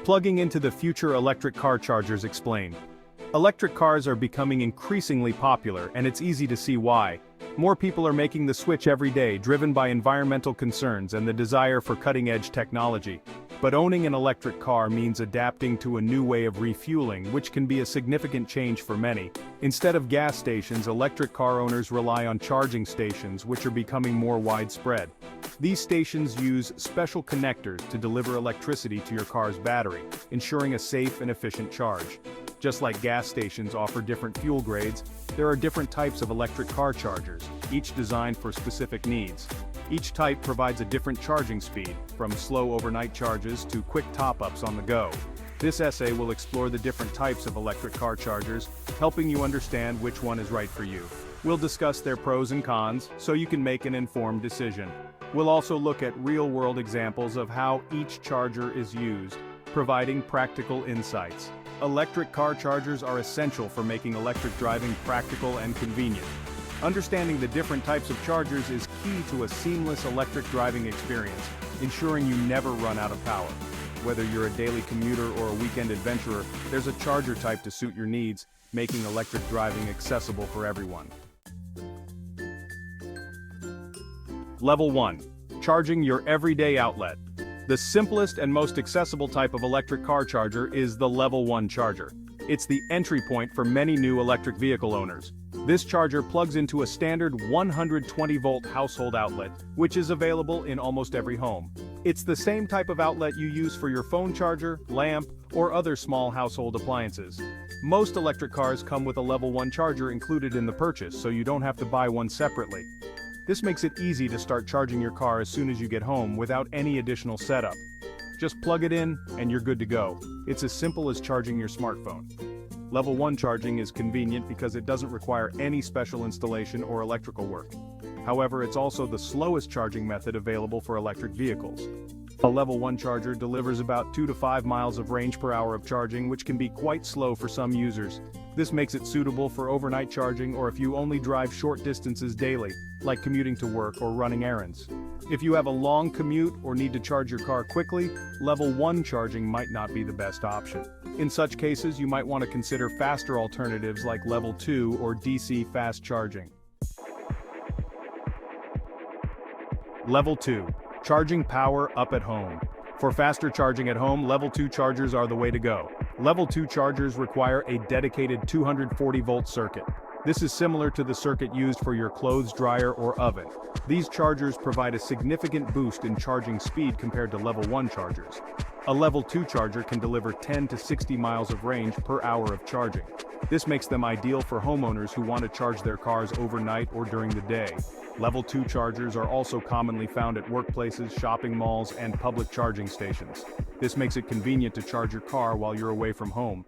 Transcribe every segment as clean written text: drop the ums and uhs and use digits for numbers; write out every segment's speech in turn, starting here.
Plugging into the future electric car chargers explained. Electric cars are becoming increasingly popular, and it's easy to see why. More people are making the switch every day, driven by environmental concerns and the desire for cutting-edge technology. But owning an electric car means adapting to a new way of refueling, which can be a significant change for many. Instead of gas stations, electric car owners rely on charging stations, which are becoming more widespread. These stations use special connectors to deliver electricity to your car's battery, ensuring a safe and efficient charge. Just like gas stations offer different fuel grades, there are different types of electric car chargers, each designed for specific needs. Each type provides a different charging speed, from slow overnight charges to quick top-ups on the go. This essay will explore the different types of electric car chargers, helping you understand which one is right for you. We'll discuss their pros and cons, so you can make an informed decision. We'll also look at real-world examples of how each charger is used, providing practical insights. Electric car chargers are essential for making electric driving practical and convenient. Understanding the different types of chargers is key to a seamless electric driving experience, ensuring you never run out of power. Whether you're a daily commuter or a weekend adventurer, there's a charger type to suit your needs, making electric driving accessible for everyone. Level 1. Charging your everyday outlet. The simplest and most accessible type of electric car charger is the Level 1 charger. It's the entry point for many new electric vehicle owners. This charger plugs into a standard 120-volt household outlet, which is available in almost every home. It's the same type of outlet you use for your phone charger, lamp, or other small household appliances. Most electric cars come with a Level 1 charger included in the purchase, so you don't have to buy one separately. This makes it easy to start charging your car as soon as you get home without any additional setup. Just plug it in, and you're good to go. It's as simple as charging your smartphone. Level 1 charging is convenient because it doesn't require any special installation or electrical work. However, it's also the slowest charging method available for electric vehicles. A Level 1 charger delivers about 2 to 5 miles of range per hour of charging, which can be quite slow for some users. This makes it suitable for overnight charging or if you only drive short distances daily, like commuting to work or running errands. If you have a long commute or need to charge your car quickly, Level 1 charging might not be the best option. In such cases, you might want to consider faster alternatives like Level 2 or DC fast charging. Level 2. Charging power up at home. For faster charging at home, Level 2 chargers are the way to go. Level 2 chargers require a dedicated 240-volt circuit. This is similar to the circuit used for your clothes dryer or oven. These chargers provide a significant boost in charging speed compared to Level 1 chargers. A Level 2 charger can deliver 10 to 60 miles of range per hour of charging. This makes them ideal for homeowners who want to charge their cars overnight or during the day. Level 2 chargers are also commonly found at workplaces, shopping malls, and public charging stations. This makes it convenient to charge your car while you're away from home.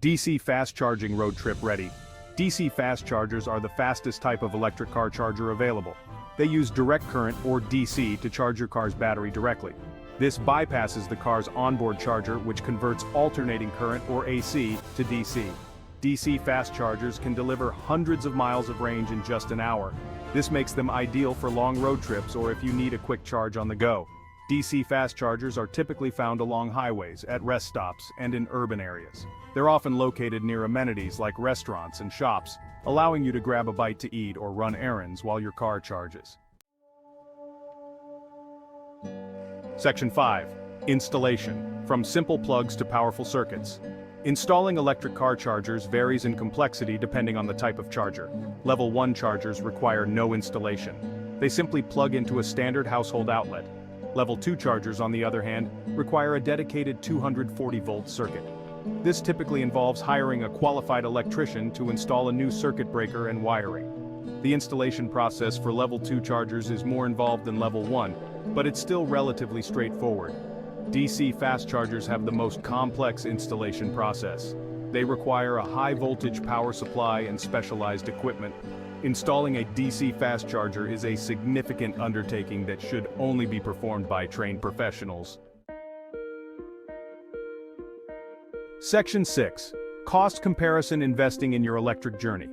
DC fast charging road trip ready. DC fast chargers are the fastest type of electric car charger available. They use direct current or DC to charge your car's battery directly. This bypasses the car's onboard charger, which converts alternating current or AC to DC. DC fast chargers can deliver hundreds of miles of range in just an hour. This makes them ideal for long road trips or if you need a quick charge on the go. DC fast chargers are typically found along highways, at rest stops, and in urban areas. They're often located near amenities like restaurants and shops, allowing you to grab a bite to eat or run errands while your car charges. Section 5. Installation. From simple plugs to powerful circuits. Installing electric car chargers varies in complexity depending on the type of charger. Level 1 chargers require no installation. They simply plug into a standard household outlet. Level 2 chargers, on the other hand, require a dedicated 240-volt circuit. This typically involves hiring a qualified electrician to install a new circuit breaker and wiring. The installation process for Level 2 chargers is more involved than Level 1, but it's still relatively straightforward. DC fast chargers have the most complex installation process. They require a high-voltage power supply and specialized equipment. Installing a DC fast charger is a significant undertaking that should only be performed by trained professionals. Section 6. Cost comparison investing in your electric journey.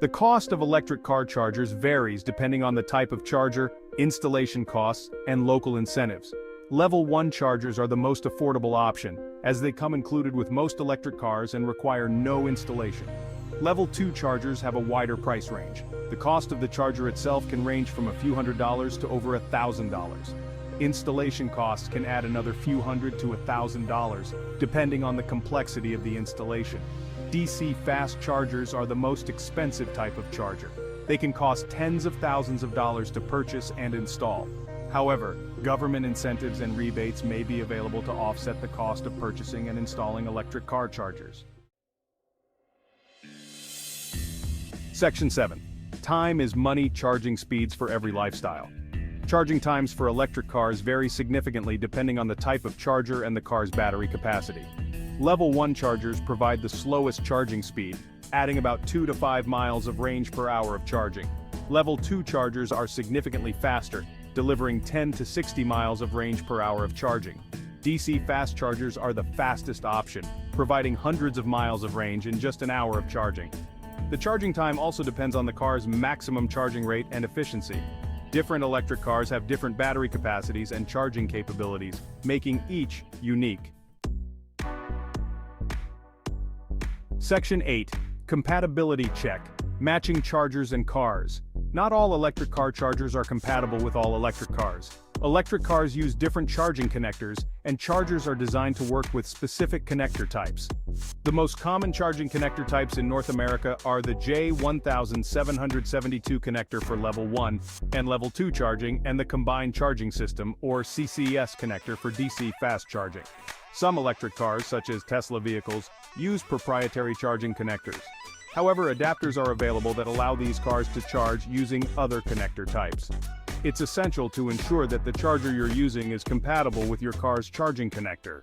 The cost of electric car chargers varies depending on the type of charger, installation costs, and local incentives. Level 1 chargers are the most affordable option, as they come included with most electric cars and require no installation. Level 2 chargers have a wider price range. The cost of the charger itself can range from a few $100s to over $1,000. Installation costs can add another few $100 to $1,000, depending on the complexity of the installation. DC fast chargers are the most expensive type of charger. They can cost tens of thousands of dollars to purchase and install. However, government incentives and rebates may be available to offset the cost of purchasing and installing electric car chargers. Section 7. Time is money. Charging speeds for every lifestyle. Charging times for electric cars vary significantly depending on the type of charger and the car's battery capacity. Level 1 chargers provide the slowest charging speed, adding about 2 to 5 miles of range per hour of charging. Level 2 chargers are significantly faster, delivering 10 to 60 miles of range per hour of charging. DC fast chargers are the fastest option, providing hundreds of miles of range in just an hour of charging. The charging time also depends on the car's maximum charging rate and efficiency. Different electric cars have different battery capacities and charging capabilities, making each unique. Section 8. Compatibility check. Matching chargers and cars. Not all electric car chargers are compatible with all electric cars. Electric cars use different charging connectors, and chargers are designed to work with specific connector types. The most common charging connector types in North America are the J1772 connector for Level 1 and Level 2 charging, and the Combined Charging System, or CCS connector for DC fast charging. Some electric cars, such as Tesla vehicles, use proprietary charging connectors. However, adapters are available that allow these cars to charge using other connector types. It's essential to ensure that the charger you're using is compatible with your car's charging connector.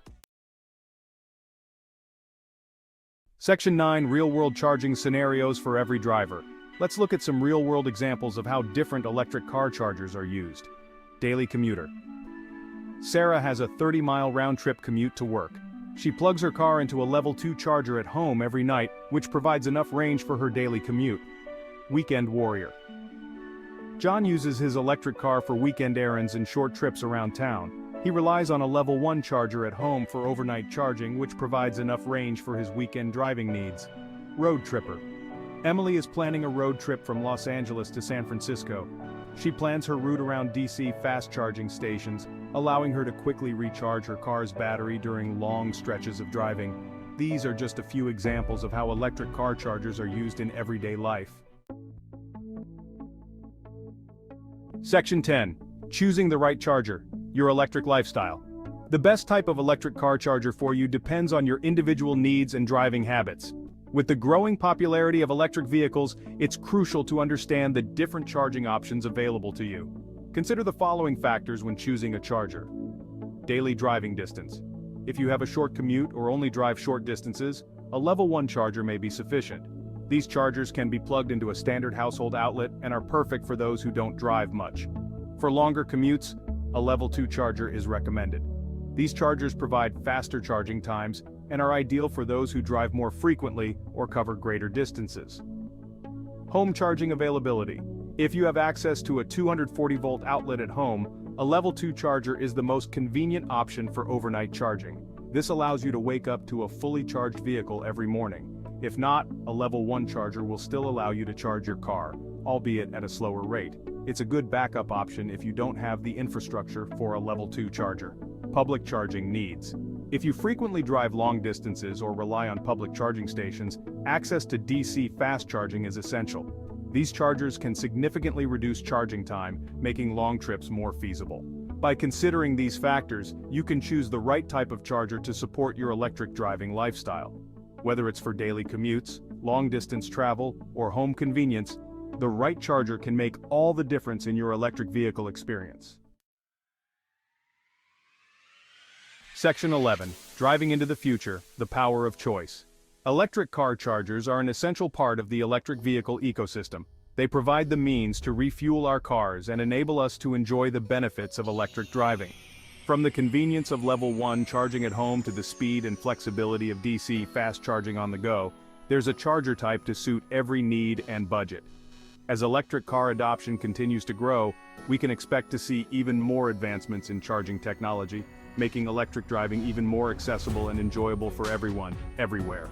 Section 9. Real-world charging scenarios for every driver. Let's look at some real-world examples of how different electric car chargers are used. Daily commuter. Sarah has a 30-mile round-trip commute to work. She plugs her car into a Level 2 charger at home every night, which provides enough range for her daily commute. Weekend warrior. John uses his electric car for weekend errands and short trips around town. He relies on a Level 1 charger at home for overnight charging, which provides enough range for his weekend driving needs. Road tripper. Emily is planning a road trip from Los Angeles to San Francisco. She plans her route around DC fast charging stations, allowing her to quickly recharge her car's battery during long stretches of driving. These are just a few examples of how electric car chargers are used in everyday life. Section 10. Choosing the right charger. Your electric lifestyle. The best type of electric car charger for you depends on your individual needs and driving habits. With the growing popularity of electric vehicles, it's crucial to understand the different charging options available to you. Consider the following factors when choosing a charger. Daily driving distance. If you have a short commute or only drive short distances, a Level 1 charger may be sufficient. These chargers can be plugged into a standard household outlet and are perfect for those who don't drive much. For longer commutes, a Level 2 charger is recommended. These chargers provide faster charging times and are ideal for those who drive more frequently or cover greater distances. Home charging availability. If you have access to a 240-volt outlet at home, a Level 2 charger is the most convenient option for overnight charging. This allows you to wake up to a fully charged vehicle every morning. If not, a Level 1 charger will still allow you to charge your car, albeit at a slower rate. It's a good backup option if you don't have the infrastructure for a Level 2 charger. Public charging needs. If you frequently drive long distances or rely on public charging stations, access to DC fast charging is essential. These chargers can significantly reduce charging time, making long trips more feasible. By considering these factors, you can choose the right type of charger to support your electric driving lifestyle. Whether it's for daily commutes, long-distance travel, or home convenience, the right charger can make all the difference in your electric vehicle experience. Section 11. Driving into the future, the power of choice. Electric car chargers are an essential part of the electric vehicle ecosystem. They provide the means to refuel our cars and enable us to enjoy the benefits of electric driving. From the convenience of Level 1 charging at home to the speed and flexibility of DC fast charging on the go, there's a charger type to suit every need and budget. As electric car adoption continues to grow, we can expect to see even more advancements in charging technology, making electric driving even more accessible and enjoyable for everyone, everywhere.